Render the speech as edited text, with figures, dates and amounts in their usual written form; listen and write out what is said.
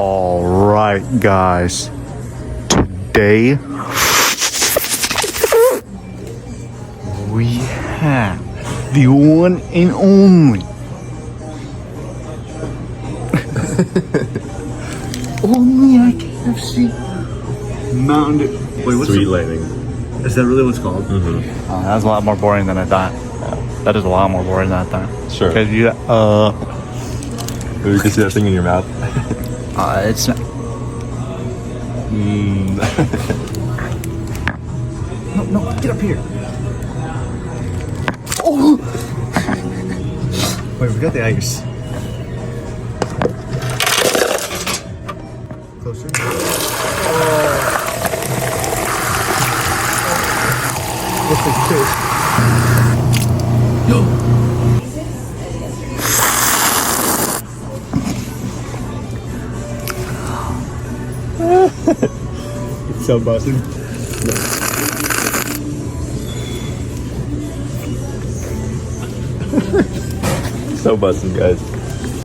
All right, guys. Today we have the one and only only at KFC Mountain Dew. Wait, what's Sweet Lightning. Is that really what it's called? Mm-hmm. That's a lot more boring than I thought. That is a lot more boring than I thought. Sure. Cause you, You can see that thing in your mouth. it's not. No, get up here. Oh! Wait, we got the ice. Closer. What's this taste? Yo! It's so busted. So busted, guys.